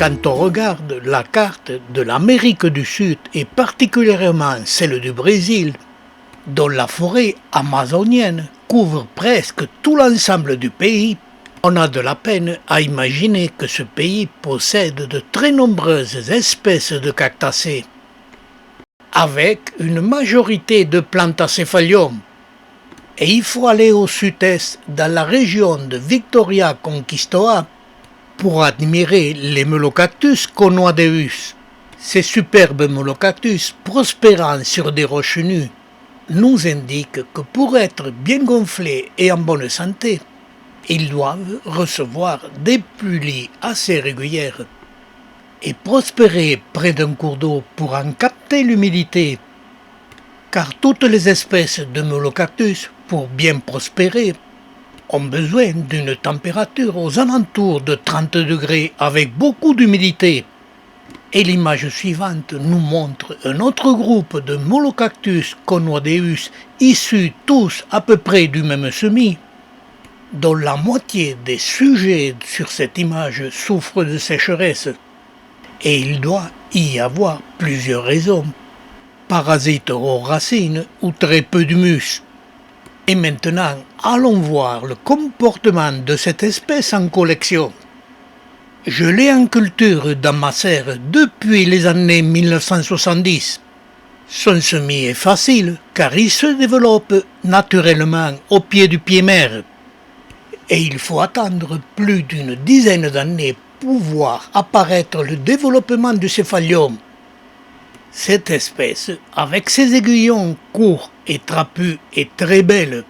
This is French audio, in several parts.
Quand on regarde la carte de l'Amérique du Sud et particulièrement celle du Brésil, dont la forêt amazonienne couvre presque tout l'ensemble du pays, on a de la peine à imaginer que ce pays possède de très nombreuses espèces de cactacées, avec une majorité de Plantacéphalium. Et il faut aller au sud-est, dans la région de Victoria Conquistoa, pour admirer les Melocactus conoideus. Ces superbes Melocactus, prospérant sur des roches nues, nous indiquent que pour être bien gonflés et en bonne santé, ils doivent recevoir des pluies assez régulières et prospérer près d'un cours d'eau pour en capter l'humidité, car toutes les espèces de Melocactus, pour bien prospérer, ont besoin d'une température aux alentours de 30 degrés avec beaucoup d'humidité. Et l'image suivante nous montre un autre groupe de Melocactus conoideus issus tous à peu près du même semis, dont la moitié des sujets sur cette image souffrent de sécheresse. Et il doit y avoir plusieurs raisons. Parasites aux racines ou très peu d'humus. Et maintenant, allons voir le comportement de cette espèce en collection. Je l'ai en culture dans ma serre depuis les années 1970. Son semis est facile car il se développe naturellement au pied du pied-mère. Et il faut attendre plus d'une dizaine d'années pour voir apparaître le développement du céphalium. Cette espèce, avec ses aiguillons courts et trapus, est très belle.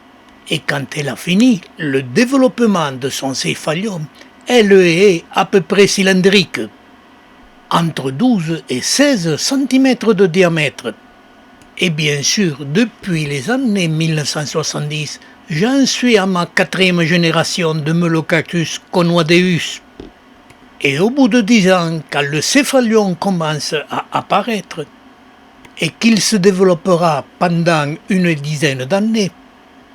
Et quand elle a fini le développement de son céphalium, elle est à peu près cylindrique, entre 12 et 16 cm de diamètre. Et bien sûr, depuis les années 1970, j'en suis à ma 4e génération de Melocactus conoideus. Et au bout de 10 ans, quand le céphalium commence à apparaître, et qu'il se développera pendant une dizaine d'années,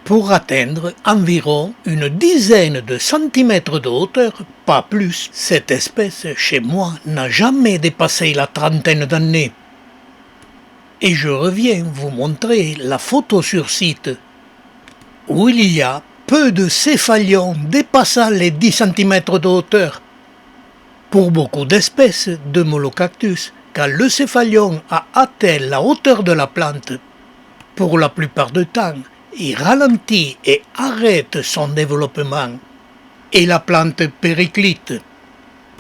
pour atteindre environ une dizaine de centimètres de hauteur, pas plus. Cette espèce, chez moi, n'a jamais dépassé la 30aine d'années. Et je reviens vous montrer la photo sur site, où il y a peu de céphalium dépassant les 10 cm de hauteur. Pour beaucoup d'espèces de Melocactus, quand le céphalium a atteint la hauteur de la plante, pour la plupart du temps, il ralentit et arrête son développement, et la plante périclite,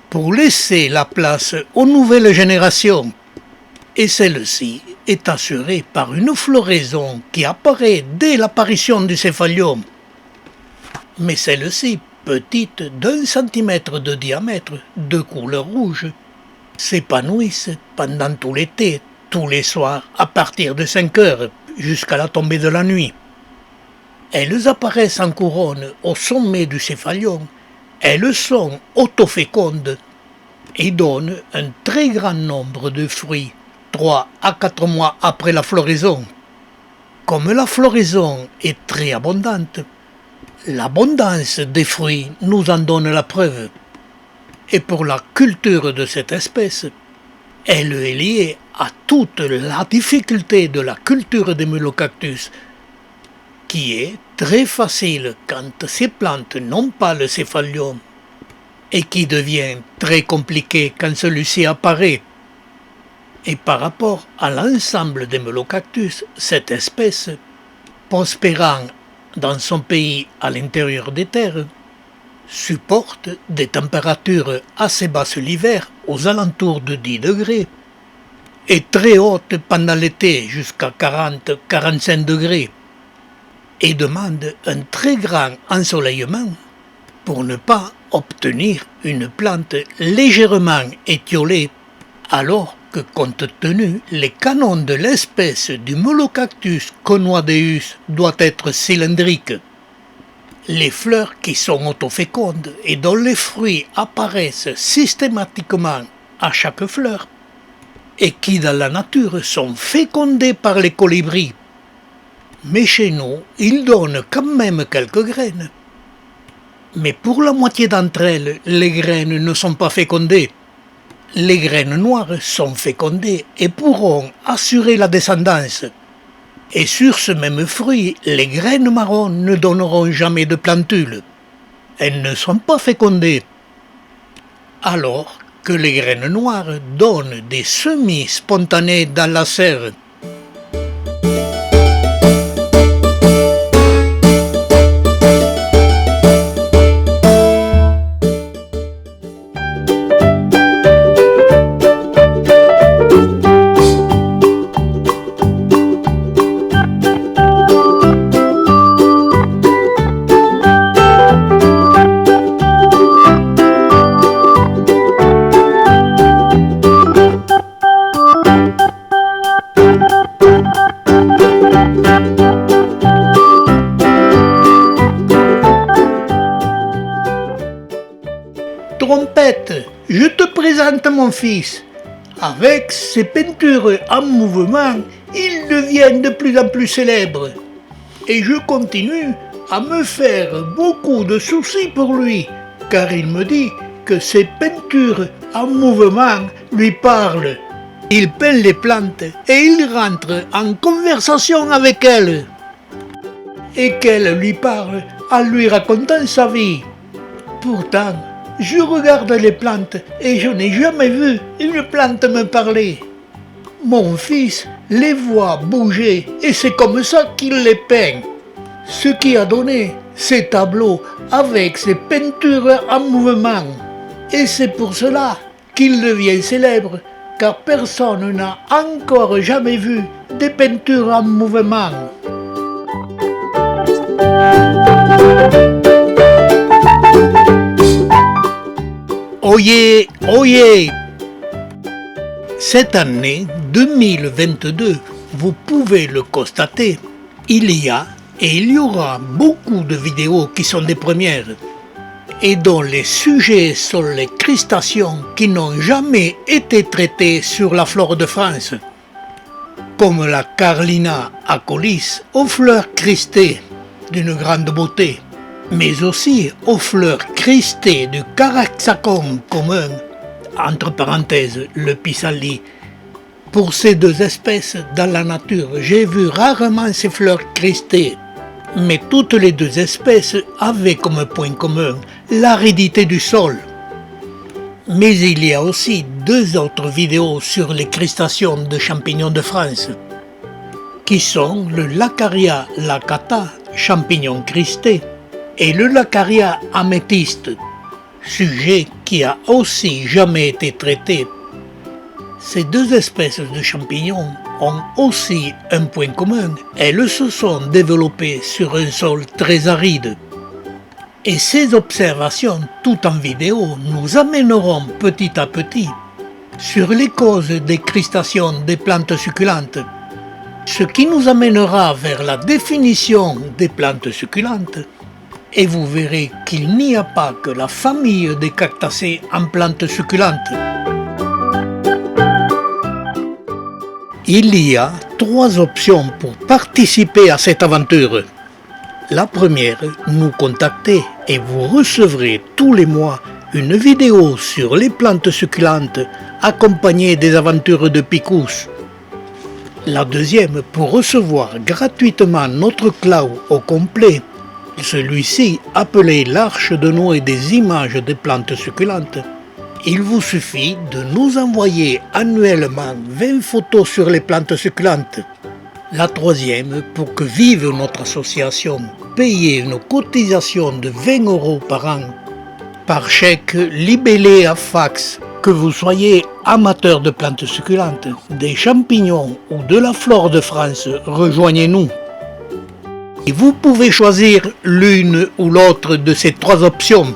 pour laisser la place aux nouvelles générations. Et celle-ci est assurée par une floraison qui apparaît dès l'apparition du céphalium. Mais celle-ci, petite d'1 centimètre de diamètre, de couleur rouge, s'épanouissent pendant tout l'été, tous les soirs, à partir de 5 heures, jusqu'à la tombée de la nuit. Elles apparaissent en couronne au sommet du céphalium. Elles sont autofécondes et donnent un très grand nombre de fruits, 3 à 4 mois après la floraison. Comme la floraison est très abondante, l'abondance des fruits nous en donne la preuve. Et pour la culture de cette espèce, elle est liée à toute la difficulté de la culture des Melocactus, qui est très facile quand ces plantes n'ont pas le céphalium, et qui devient très compliqué quand celui-ci apparaît. Et par rapport à l'ensemble des Melocactus, cette espèce, prospérant dans son pays à l'intérieur des terres, supporte des températures assez basses l'hiver, aux alentours de 10 degrés, et très hautes pendant l'été, jusqu'à 40-45 degrés, et demande un très grand ensoleillement pour ne pas obtenir une plante légèrement étiolée, alors que compte tenu les canons de l'espèce du Melocactus conoideus doit être cylindrique. Les fleurs qui sont autofécondes et dont les fruits apparaissent systématiquement à chaque fleur, et qui dans la nature sont fécondés par les colibris. Mais chez nous, ils donnent quand même quelques graines. Mais pour la moitié d'entre elles, les graines ne sont pas fécondées. les graines noires sont fécondées et pourront assurer la descendance. Et sur ce même fruit, les graines marrons ne donneront jamais de plantules. Elles ne sont pas fécondées. Alors que les graines noires donnent des semis spontanés dans la serre. Trompette, je te présente mon fils. Avec ses peintures en mouvement, il devient de plus en plus célèbre. Et je continue à me faire beaucoup de soucis pour lui, car il me dit que ses peintures en mouvement lui parlent. Il peint les plantes et il rentre en conversation avec elles. Et qu'elle lui parle en lui racontant sa vie. Pourtant, je regarde les plantes et je n'ai jamais vu une plante me parler. Mon fils les voit bouger et c'est comme ça qu'il les peint. Ce qui a donné ces tableaux avec ces peintures en mouvement. Et c'est pour cela qu'il devient célèbre, car personne n'a encore jamais vu des peintures en mouvement. Oyez, oyez! Cette année 2022, vous pouvez le constater, il y a et il y aura beaucoup de vidéos qui sont des premières et dont les sujets sont les crustacions qui n'ont jamais été traitées sur la flore de France, comme la Carlina acolis aux fleurs cristées d'une grande beauté, mais aussi aux fleurs cristées du Caraxacum commun, entre parenthèses le pissenlit. Pour ces deux espèces dans la nature, j'ai vu rarement ces fleurs cristées, mais toutes les deux espèces avaient comme point commun l'aridité du sol. Mais il y a aussi deux autres vidéos sur les crustations de champignons de France, qui sont le Laccaria laccata, champignon cristé, et le Laccaria améthyste, sujet qui a aussi jamais été traité. Ces deux espèces de champignons ont aussi un point commun, elles se sont développées sur un sol très aride. Et ces observations, tout en vidéo, nous amèneront petit à petit sur les causes des crustations des plantes succulentes, ce qui nous amènera vers la définition des plantes succulentes. Et vous verrez qu'il n'y a pas que la famille des cactacées en plantes succulentes. Il y a 3 options pour participer à cette aventure. La première, nous contacter et vous recevrez tous les mois une vidéo sur les plantes succulentes accompagnée des aventures de Picous. La deuxième, pour recevoir gratuitement notre cloud au complet, celui-ci appelé l'Arche de Noé des images des plantes succulentes. Il vous suffit de nous envoyer annuellement 20 photos sur les plantes succulentes. La troisième, pour que vive notre association, payez une cotisation de 20 € par an, par chèque libellé à fax, que vous soyez amateur de plantes succulentes, des champignons ou de la flore de France, rejoignez-nous. Et vous pouvez choisir l'une ou l'autre de ces 3 options.